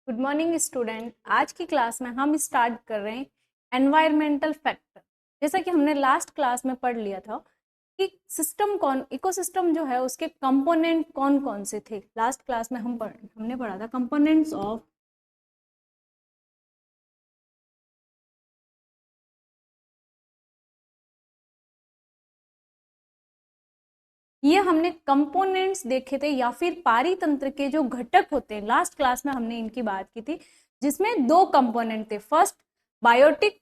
Good morning student. आज की class में हम स्टार्ट कर रहे हैं एनवायरमेंटल फैक्टर। जैसा कि हमने लास्ट क्लास में पढ़ लिया था कि इकोसिस्टम जो है उसके कंपोनेंट कौन कौन से थे। लास्ट क्लास में हमने पढ़ा था कंपोनेंट्स ऑफ ये हमने कंपोनेंट्स देखे थे या फिर पारितंत्र के जो घटक होते हैं। लास्ट क्लास में हमने इनकी बात की थी जिसमें दो कंपोनेंट थे। First biotic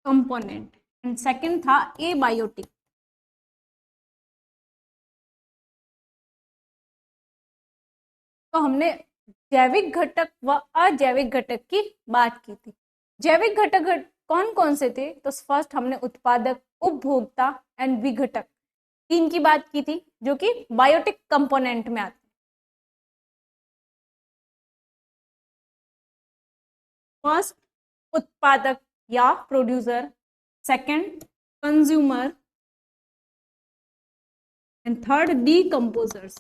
component and second था एबायोटिक। तो हमने जैविक घटक व अजैविक घटक की बात की थी। जैविक कौन कौन से थे? तो फर्स्ट हमने उत्पादक, उपभोक्ता एंड विघटक तीन की बात की थी जो कि बायोटिक कंपोनेंट में आते। फर्स्ट उत्पादक या producer, second consumer and third decomposers.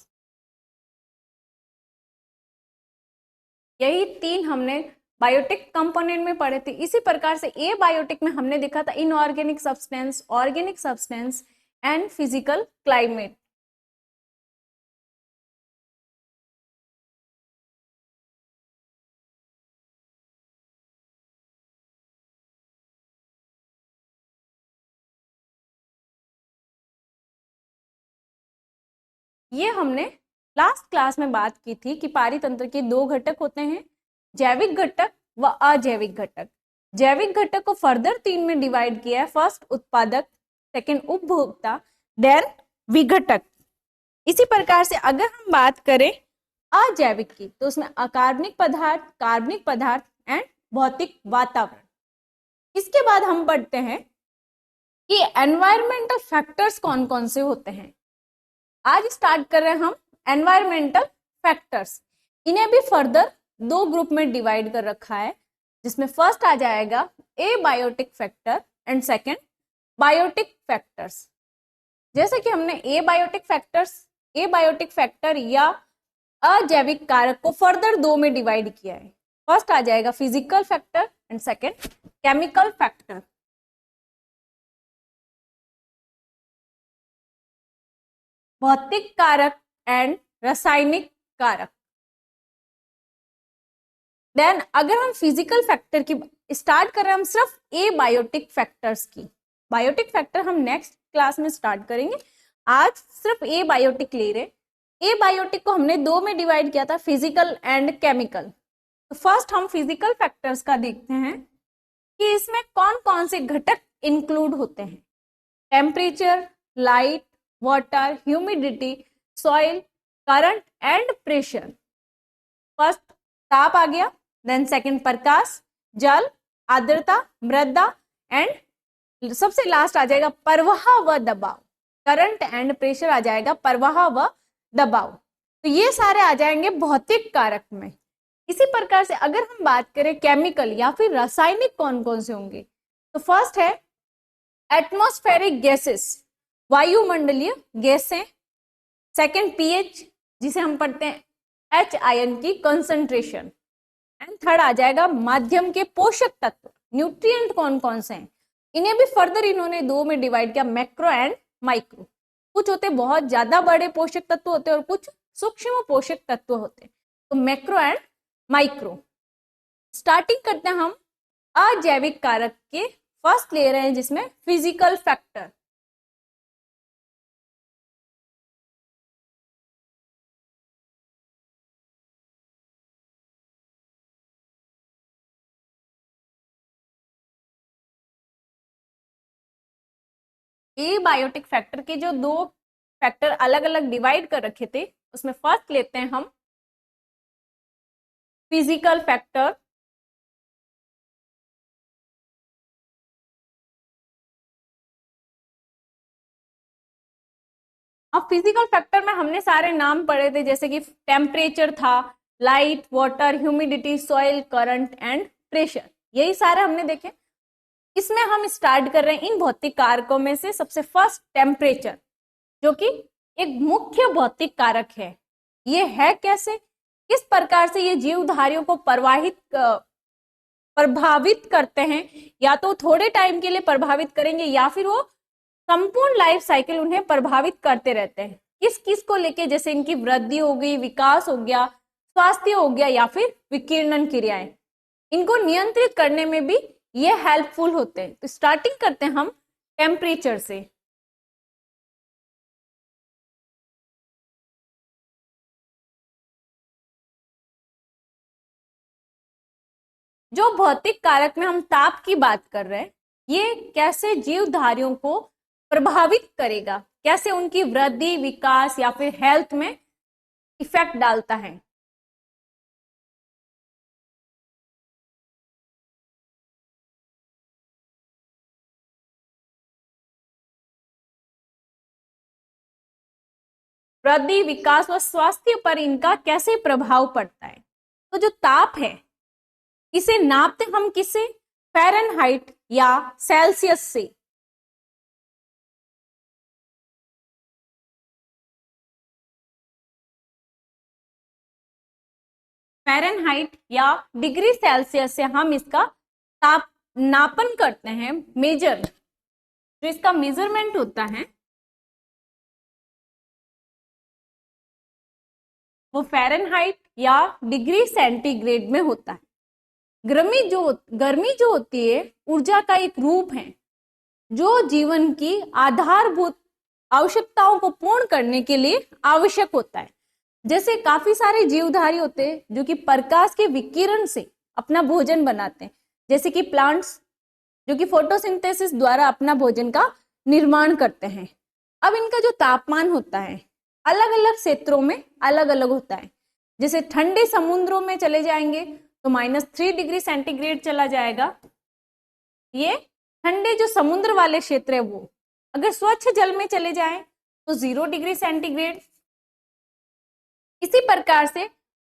यही तीन हमने बायोटिक कंपोनेंट में पढ़े थे। इसी प्रकार से ए बायोटिक में हमने देखा था inorganic substance, organic substance and physical climate. ये हमने लास्ट क्लास में बात की थी कि पारितंत्र के दो घटक होते हैं, जैविक घटक व अजैविक घटक। जैविक घटक को फर्दर तीन में डिवाइड किया है। फर्स्ट उत्पादक, सेकंड उपभोक्ता, देन विघटक। इसी प्रकार से अगर हम बात करें अजैविक की तो उसमें अकार्बनिक पदार्थ, कार्बनिक पदार्थ एंड भौतिक वातावरण। इसके बाद हम पढ़ते हैं कि एनवायरमेंटल फैक्टर्स कौन कौन से होते हैं। आज स्टार्ट कर रहे हैं हम एनवायरमेंटल फैक्टर्स। इन्हें भी फर्दर दो ग्रुप में डिवाइड कर रखा है जिसमें फर्स्ट आ जाएगा abiotic factor and second biotic factors. जैसे कि हमने एबायोटिक फैक्टर या अजैविक कारक को फर्दर दो में डिवाइड किया है। फर्स्ट आ जाएगा physical factor and second chemical factor. भौतिक कारक एंड रासायनिक कारक। देन अगर हम फिजिकल फैक्टर की स्टार्ट कर रहे हैं हम सिर्फ ए बायोटिक फैक्टर्स की। बायोटिक फैक्टर हम नेक्स्ट क्लास में स्टार्ट करेंगे, आज सिर्फ ए बायोटिक ले रहे। ए बायोटिक को हमने दो में डिवाइड किया था, फिजिकल एंड केमिकल। तो फर्स्ट हम फिजिकल फैक्टर्स का देखते हैं कि इसमें कौन कौन से घटक इंक्लूड होते हैं। Temperature, light, water, humidity, soil, current and pressure. First ताप आ गया, देन सेकंड प्रकाश, जल, आर्द्रता, मृदा एंड सबसे लास्ट आ जाएगा प्रवाह व दबाव। करंट एंड प्रेशर आ जाएगा प्रवाह व दबाव। तो ये सारे आ जाएंगे भौतिक कारक में। इसी प्रकार से अगर हम बात करें केमिकल या फिर रासायनिक कौन कौन से होंगे तो फर्स्ट है एटमॉस्फेरिक गैसेस, वायुमंडलीय गैसें। सेकंड पीएच जिसे हम पढ़ते हैं एच आयन की कंसंट्रेशन एंड थर्ड आ जाएगा माध्यम के पोषक तत्व, न्यूट्रिएंट कौन कौन से हैं। इन्हें भी फर्दर इन्होंने दो में डिवाइड किया, मैक्रो एंड माइक्रो। कुछ होते बहुत ज्यादा बड़े पोषक तत्व होते हैं और कुछ सूक्ष्म पोषक तत्व होते हैं, तो मैक्रो एंड माइक्रो। स्टार्टिंग करते हैं हम अजैविक कारक के। फर्स्ट ले रहे हैं जिसमें फिजिकल फैक्टर। ए बायोटिक फैक्टर के जो दो फैक्टर अलग अलग डिवाइड कर रखे थे उसमें फर्स्ट लेते हैं हम फिजिकल फैक्टर। अब फिजिकल फैक्टर में हमने सारे नाम पढ़े थे जैसे कि टेम्परेचर था, light, water, humidity, soil, current and pressure, यही सारे हमने देखे। इसमें हम स्टार्ट कर रहे हैं इन भौतिक कारकों में से सबसे फर्स्ट टेम्परेचर। जो कि एक मुख्य भौतिक कारक है। ये है कैसे, किस प्रकार से ये जीवधारियों को प्रभावित करते हैं, या तो थोड़े टाइम के लिए प्रभावित करेंगे या फिर वो संपूर्ण लाइफ साइकिल उन्हें प्रभावित करते रहते हैं। किस किस को लेके, जैसे इनकी वृद्धि हो गई, विकास हो गया, स्वास्थ्य हो गया, या फिर विकिरणन क्रियाएं, इनको नियंत्रित करने में भी ये हेल्पफुल होते हैं। तो स्टार्टिंग करते हैं हम टेम्परेचर से। जो भौतिक कारक में हम ताप की बात कर रहे हैं, ये कैसे जीवधारियों को प्रभावित करेगा, कैसे उनकी वृद्धि, विकास या फिर हेल्थ में इफेक्ट डालता है। वृद्धि, विकास व स्वास्थ्य पर इनका कैसे प्रभाव पड़ता है। तो जो ताप है, इसे नापते हम किसे, फ़ारेनहाइट या सेल्सियस से। फ़ारेनहाइट या डिग्री सेल्सियस से हम इसका ताप नापन करते हैं, मेजर। जो इसका मेजरमेंट होता है वो फ़ारेनहाइट या डिग्री सेंटीग्रेड में होता है। गर्मी जो होती है, ऊर्जा का एक रूप है जो जीवन की आधारभूत आवश्यकताओं को पूर्ण करने के लिए आवश्यक होता है। जैसे काफी सारे जीवधारी होते हैं जो कि प्रकाश के विकिरण से अपना भोजन बनाते हैं, जैसे कि प्लांट्स जो कि फोटोसिंथेसिस द्वारा अपना भोजन का निर्माण करते हैं। अब इनका जो तापमान होता है अलग अलग क्षेत्रों में अलग अलग होता है। जैसे ठंडे समुद्रों में चले जाएंगे तो -3 डिग्री सेंटीग्रेड चला जाएगा, ये ठंडे जो समुद्र वाले क्षेत्र है वो। अगर स्वच्छ जल में चले जाएं तो 0 डिग्री सेंटीग्रेड। इसी प्रकार से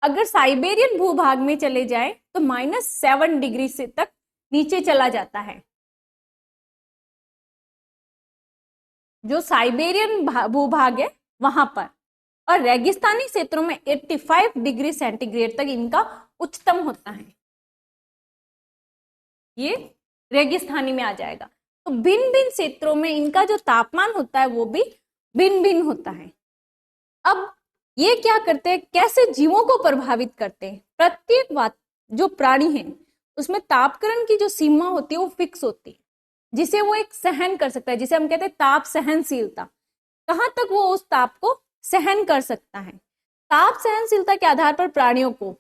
अगर साइबेरियन भूभाग में चले जाएं तो -7 डिग्री से तक नीचे चला जाता है। जो साइबेरियन भूभाग है वहां पर, और रेगिस्तानी क्षेत्रों में 85 डिग्री सेंटीग्रेड तक इनका उच्चतम होता है। ये रेगिस्तानी में आ जाएगा। तो भिन्न भिन्न क्षेत्रों में इनका जो तापमान होता है वो भी भिन्न भिन्न होता है। अब ये क्या करते हैं, कैसे जीवों को प्रभावित करते हैं। प्रत्येक बात जो प्राणी है उसमें तापकरण की जो सीमा होती है वो फिक्स होती है, जिसे वो एक सहन कर सकता है, जिसे हम कहते हैं ताप सहनशीलता। कहाँ तक वो उस ताप को सहन कर सकता है। ताप सहनशीलता के आधार पर प्राणियों को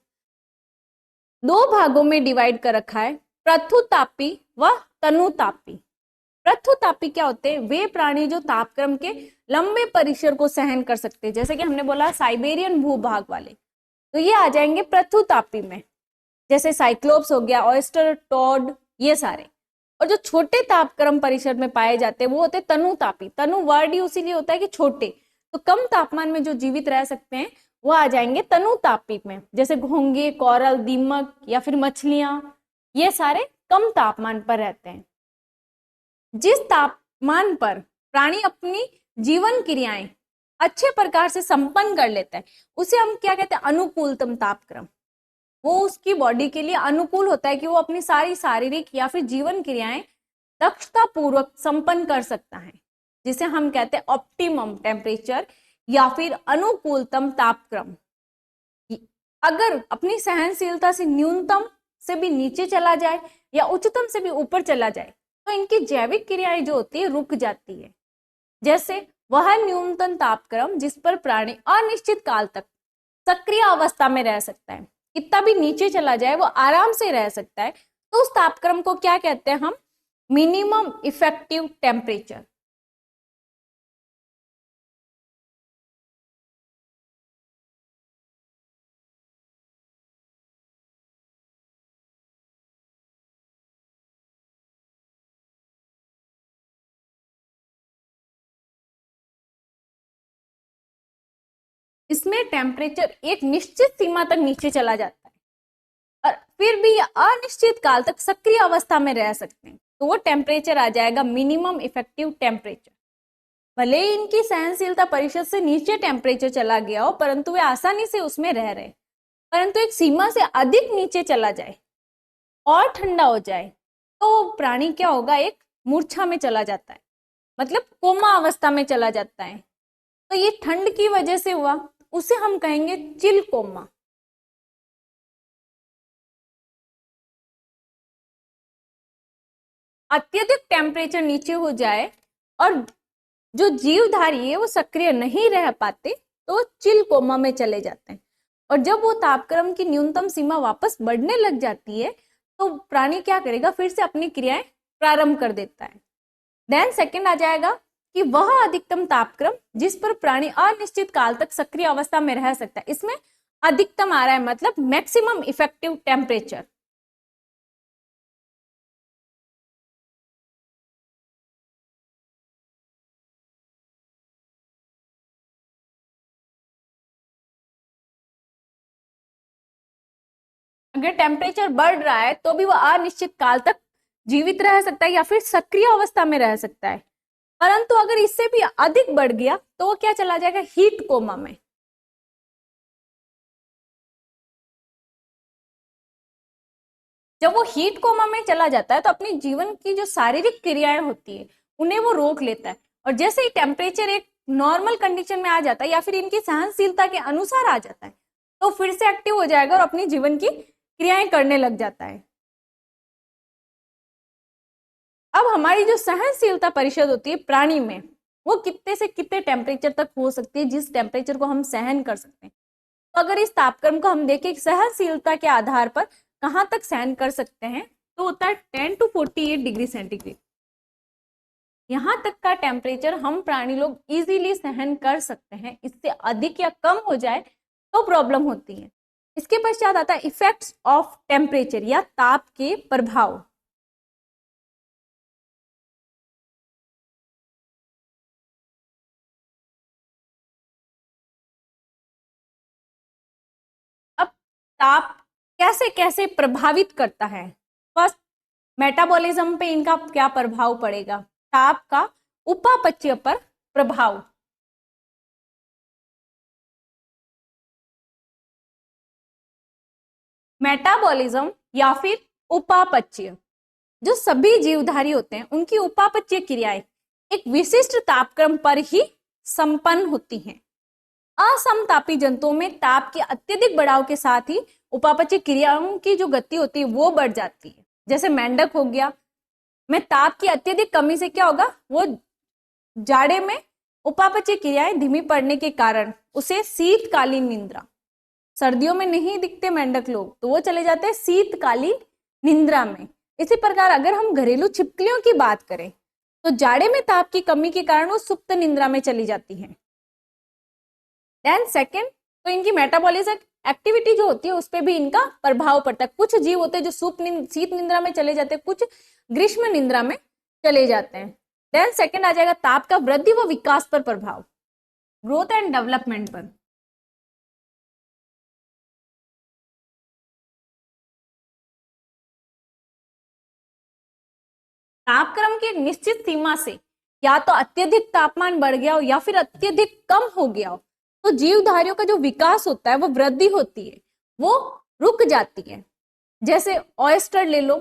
2 भागों में डिवाइड कर रखा है, पृथुतापी व तनुतापी। पृथुतापी क्या होते हैं, वे प्राणी जो तापक्रम के लंबे परिसर को सहन कर सकते हैं, जैसे कि हमने बोला साइबेरियन भूभाग वाले, तो ये आ जाएंगे पृथुतापी में। जैसे साइक्लोप्स हो गया, ऑयस्टर, टॉड, ये सारे। और जो छोटे तापक्रम परिसर में पाए जाते हैं वो होते हैं तनुतापी। तनु वर्ड ही उसी लिए होता है कि छोटे, तो कम तापमान में जो जीवित रह सकते हैं वो आ जाएंगे तनुतापी में। जैसे घोंगे, कोरल, दीमक या फिर मछलियां, ये सारे कम तापमान पर रहते हैं। जिस तापमान पर प्राणी अपनी जीवन क्रियाएं अच्छे प्रकार से संपन्न कर लेता है उसे हम क्या कहते हैं, अनुकूलतम तापक्रम। वो उसकी बॉडी के लिए अनुकूल होता है कि वो अपनी सारी शारीरिक या फिर जीवन क्रियाएं दक्षता पूर्वक संपन्न कर सकता है, जिसे हम कहते हैं ऑप्टिमम टेम्परेचर या फिर अनुकूलतम तापक्रम। अगर अपनी सहनशीलता से न्यूनतम से भी नीचे चला जाए या उच्चतम से भी ऊपर चला जाए तो इनकी जैविक क्रियाएं जो होती है रुक जाती है। जैसे वह न्यूनतम तापक्रम जिस पर प्राणी अनिश्चित काल तक सक्रिय अवस्था में रह सकता है, कितना भी नीचे चला जाए वो आराम से रह सकता है, तो उस तापक्रम को क्या कहते हैं हम, मिनिमम इफेक्टिव टेम्परेचर। इसमें टेम्परेचर एक निश्चित सीमा तक नीचे चला जाता है और फिर भी अनिश्चित काल तक सक्रिय अवस्था में रह सकते हैं, तो वो टेम्परेचर आ जाएगा मिनिमम इफेक्टिव टेम्परेचर। भले ही इनकी सहनशीलता परिषद से नीचे टेम्परेचर चला गया हो, परंतु वे आसानी से उसमें रह रहे। परंतु एक सीमा से अधिक नीचे चला जाए और ठंडा हो जाए तो प्राणी क्या होगा, एक मूर्छा में चला जाता है, मतलब कोमा अवस्था में चला जाता है। तो ये ठंड की वजह से हुआ, उसे हम कहेंगे चिल कोमा। अत्यधिक टेम्परेचर नीचे हो जाए और जो जीवधारी है वो सक्रिय नहीं रह पाते तो चिल कोमा में चले जाते हैं। और जब वो तापक्रम की न्यूनतम सीमा वापस बढ़ने लग जाती है तो प्राणी क्या करेगा, फिर से अपनी क्रियाएं प्रारंभ कर देता है। देन सेकंड आ जाएगा कि वह अधिकतम तापक्रम जिस पर प्राणी अनिश्चित काल तक सक्रिय अवस्था में रह सकता है। इसमें अधिकतम आ रहा है, मतलब मैक्सिमम इफेक्टिव टेम्परेचर। अगर टेम्परेचर बढ़ रहा है तो भी वह अनिश्चित काल तक जीवित रह सकता है या फिर सक्रिय अवस्था में रह सकता है। परंतु अगर इससे भी अधिक बढ़ गया तो वो क्या चला जाएगा, हीट कोमा में। जब वो हीट कोमा में चला जाता है तो अपनी जीवन की जो शारीरिक क्रियाएं होती है उन्हें वो रोक लेता है। और जैसे ही टेम्परेचर एक नॉर्मल कंडीशन में आ जाता है या फिर इनकी सहनशीलता के अनुसार आ जाता है तो फिर से एक्टिव हो जाएगा और अपनी जीवन की क्रियाएं करने लग जाता है। अब हमारी जो सहनशीलता परिषद होती है प्राणी में, वो कितने से कितने टेम्परेचर तक हो सकती है जिस टेम्परेचर को हम सहन कर सकते हैं। तो अगर इस तापक्रम को हम देखें सहनशीलता के आधार पर कहाँ तक सहन कर सकते हैं तो होता है 10 to 48 डिग्री सेंटीग्रेड। यहाँ तक का टेम्परेचर हम प्राणी लोग इजीली सहन कर सकते हैं। इससे अधिक या कम हो जाए तो प्रॉब्लम होती है। इसके पश्चात आता है इफेक्ट्स ऑफ टेम्परेचर या ताप के प्रभाव। अब ताप कैसे कैसे प्रभावित करता है। फर्स्ट, मेटाबॉलिज्म पे इनका क्या प्रभाव पड़ेगा, ताप का उपापचय पर प्रभाव। मेटाबॉलिज्म या फिर उपापचय, जो सभी जीवधारी होते हैं उनकी उपापचय क्रियाएं एक विशिष्ट तापक्रम पर ही संपन्न होती हैं। असमतापी जंतुओं में ताप के अत्यधिक बढ़ाव के साथ ही उपापचय क्रियाओं की जो गति होती है वो बढ़ जाती है। जैसे मेंढक हो गया, में ताप की अत्यधिक कमी से क्या होगा, वो जाड़े में उपापचय क्रियाएं धीमी पड़ने के कारण उसे शीतकालीन निद्रा, सर्दियों में नहीं दिखते मेंढक लोग तो वो चले जाते हैं शीतकालीन निद्रा में। इसी प्रकार अगर हम घरेलू छिपकलियों की बात करें तो जाड़े में ताप की कमी के कारण वो सुप्त निद्रा में चली जाती हैं। देन सेकंड, तो इनकी मेटाबॉलिज्म एक्टिविटी जो होती है उस पर भी इनका प्रभाव पड़ता है। कुछ जीव होते हैं जो शीत निद्रा में चले जाते हैं, कुछ ग्रीष्म निद्रा में चले जाते हैं। देन सेकंड आ जाएगा ताप का वृद्धि व विकास पर प्रभाव, ग्रोथ एंड डेवलपमेंट पर। तापक्रम की एक निश्चित सीमा से या तो अत्यधिक तापमान बढ़ गया हो या फिर अत्यधिक कम हो गया हो तो जीवधारियों का जो विकास होता है, वो वृद्धि होती है, वो रुक जाती है। जैसे ऑयस्टर ले लो,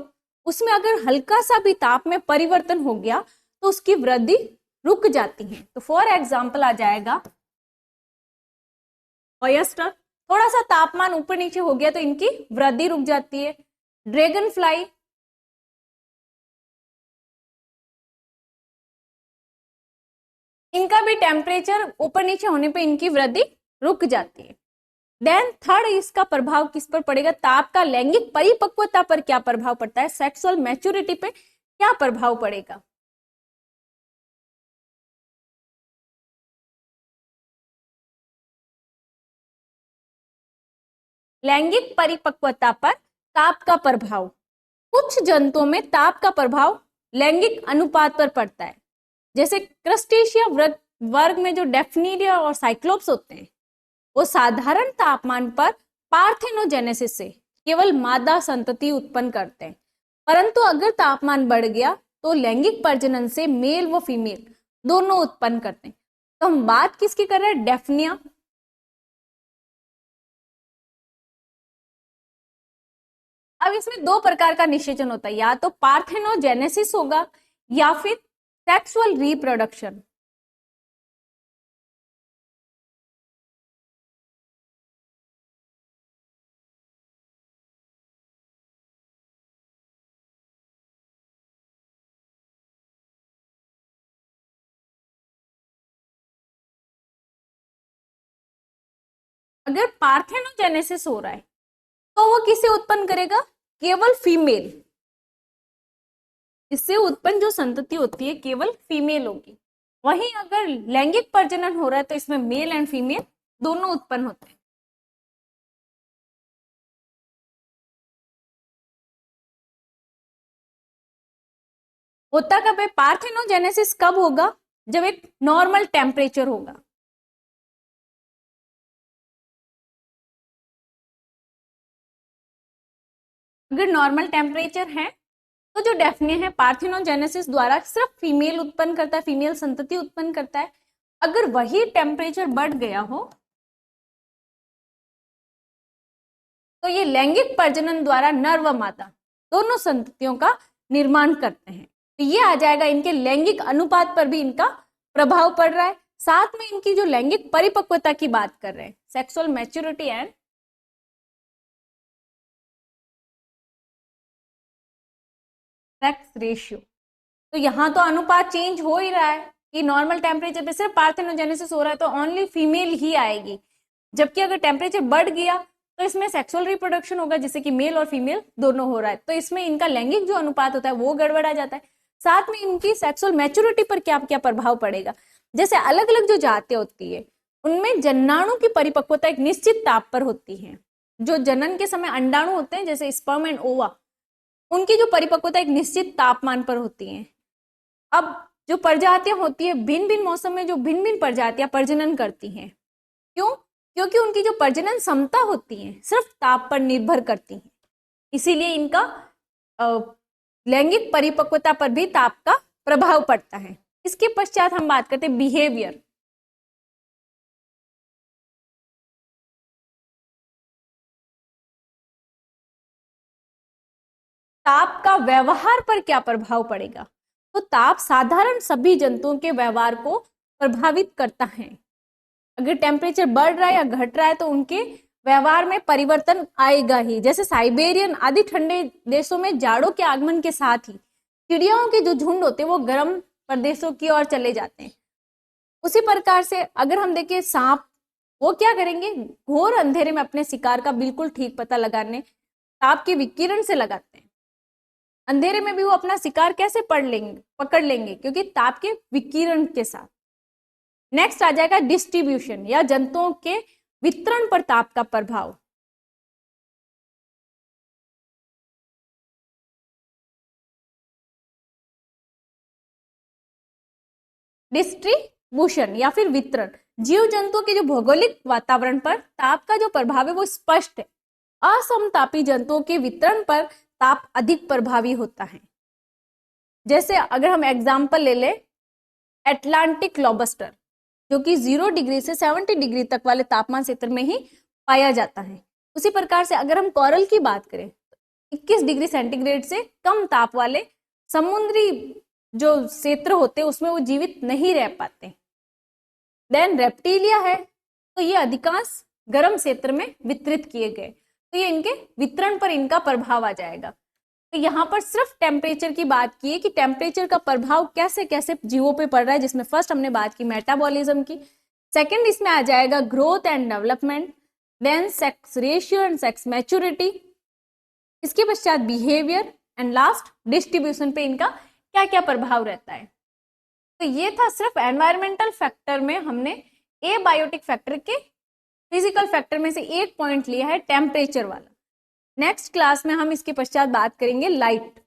उसमें अगर हल्का सा भी ताप में परिवर्तन हो गया तो उसकी वृद्धि रुक जाती है। तो फॉर एग्जाम्पल आ जाएगा ऑयस्टर, थोड़ा सा तापमान ऊपर नीचे हो गया तो इनकी वृद्धि रुक जाती है। ड्रैगन फ्लाई, इनका भी टेम्परेचर ऊपर नीचे होने पे इनकी वृद्धि रुक जाती है। देन थर्ड, इसका प्रभाव किस पर पड़ेगा, ताप का लैंगिक परिपक्वता पर क्या प्रभाव पड़ता है, सेक्सुअल मैच्योरिटी पे क्या प्रभाव पड़ेगा। लैंगिक परिपक्वता पर ताप का प्रभाव, कुछ जंतुओं में ताप का प्रभाव लैंगिक अनुपात पर पड़ता है। जैसे क्रस्टेशिया वर्ग में जो डेफिनिडिया और साइक्लोप्स होते हैं वो साधारण तापमान पर पार्थेनोजेनेसिस से केवल मादा संतति उत्पन्न करते हैं। परंतु अगर तापमान बढ़ गया तो लैंगिक प्रजनन से मेल व फीमेल दोनों उत्पन्न करते हैं। तो हम बात किसकी कर रहे हैं? डेफनिया। अब इसमें दो प्रकार का निषेचन होता है, या तो पार्थेनोजेनेसिस होगा या फिर सेक्सुअल रिप्रोडक्शन। अगर पार्थेनोजेनेसिस हो रहा है तो वो किसे उत्पन्न करेगा? केवल फीमेल। इससे उत्पन्न जो संतति होती है केवल फीमेल होगी। वहीं अगर लैंगिक प्रजनन हो रहा है तो इसमें मेल एंड फीमेल दोनों उत्पन्न होते हैं। होता कब है? पार्थेनोजेनेसिस कब होगा? जब एक नॉर्मल टेम्परेचर होगा। अगर नॉर्मल टेम्परेचर है तो जो डेफनिया है पार्थेनोजेनेसिस द्वारा सिर्फ फीमेल उत्पन्न करता है, फीमेल संतति उत्पन्न करता है। अगर वही टेम्परेचर बढ़ गया हो तो ये लैंगिक प्रजनन द्वारा नर व मादा दोनों संततियों का निर्माण करते हैं। तो ये आ जाएगा, इनके लैंगिक अनुपात पर भी इनका प्रभाव पड़ रहा है। साथ में इनकी जो लैंगिक परिपक्वता की बात कर रहे हैं, sexual maturity and sex ratio. तो यहाँ तो अनुपात चेंज हो ही रहा है कि नॉर्मल टेम्परेचर पे सिर्फ पार्थेनोजेनेसिस हो रहा है तो ओनली फीमेल ही आएगी, जबकि अगर टेम्परेचर बढ़ गया तो इसमें सेक्सुअल रिप्रोडक्शन होगा जिससे कि मेल और फीमेल दोनों हो रहा है। तो इसमें इनका लैंगिक जो अनुपात होता है वो गड़बड़ा जाता है। साथ में इनकी सेक्सुअल मैच्योरिटी पर क्या क्या प्रभाव पड़ेगा? जैसे अलग अलग जो जातियां होती है उनमें जन्नाणु की परिपक्वता एक निश्चित ताप पर होती है। जो जनन के समय अंडाणु होते हैं जैसे स्पर्म एंड ओवा, उनकी जो परिपक्वता एक निश्चित तापमान पर होती है। अब जो प्रजातियां होती है भिन्न भिन्न मौसम में जो भिन्न भिन्न प्रजातियां प्रजनन करती हैं, क्यों? क्योंकि उनकी जो प्रजनन क्षमता होती है सिर्फ ताप पर निर्भर करती है, इसीलिए इनका लैंगिक परिपक्वता पर भी ताप का प्रभाव पड़ता है। इसके पश्चात हम बात करते हैं बिहेवियर। ताप का व्यवहार पर क्या प्रभाव पड़ेगा? तो ताप साधारण सभी जंतुओं के व्यवहार को प्रभावित करता है। अगर टेम्परेचर बढ़ रहा है या घट रहा है तो उनके व्यवहार में परिवर्तन आएगा ही। जैसे साइबेरियन आदि ठंडे देशों में जाड़ों के आगमन के साथ ही चिड़ियाओं के जो झुंड होते हैं वो गर्म प्रदेशों की ओर चले जाते हैं। उसी प्रकार से अगर हम देखें सांप, वो क्या करेंगे? घोर अंधेरे में अपने शिकार का बिल्कुल ठीक पता लगाने ताप के विकिरण से लगाते हैं। अंधेरे में भी वो अपना शिकार कैसे पकड़ लेंगे? क्योंकि ताप के विकिरण के साथ। नेक्स्ट आ जाएगा डिस्ट्रीब्यूशन या जंतुओं के वितरण पर ताप का प्रभाव। डिस्ट्रीब्यूशन या फिर वितरण, जीव जंतुओं के जो भौगोलिक वातावरण पर ताप का जो प्रभाव है वो स्पष्ट है। असमतापी जंतुओं के वितरण पर ताप अधिक प्रभावी होता है। जैसे अगर हम एग्जाम्पल ले ले एटलांटिक लॉबस्टर, जो कि 0 डिग्री से 70 डिग्री तक वाले तापमान क्षेत्र में ही पाया जाता है। उसी प्रकार से अगर हम कोरल की बात करें तो 21 डिग्री सेंटीग्रेड से कम ताप वाले समुद्री जो क्षेत्र होते हैं उसमें वो जीवित नहीं रह पाते। देन रेप्टिलिया है, तो ये अधिकांश गर्म क्षेत्र में वितरित किए गए, तो ये इनके वितरण पर इनका प्रभाव आ जाएगा। तो यहाँ पर सिर्फ टेम्परेचर की बात की है कि टेम्परेचर का प्रभाव कैसे कैसे जीवों पे पड़ रहा है, जिसमें फर्स्ट हमने बात की मेटाबॉलिज्म की, सेकंड इसमें आ जाएगा growth and development, then sex ratio and sex maturity, इसके पश्चात बिहेवियर एंड लास्ट डिस्ट्रीब्यूशन पे इनका क्या क्या प्रभाव रहता है। तो ये था सिर्फ एनवायरमेंटल फैक्टर में हमने ए बायोटिक फैक्टर के फिजिकल फैक्टर में से एक पॉइंट लिया है टेम्परेचर वाला। नेक्स्ट क्लास में हम इसके पश्चात बात करेंगे लाइट।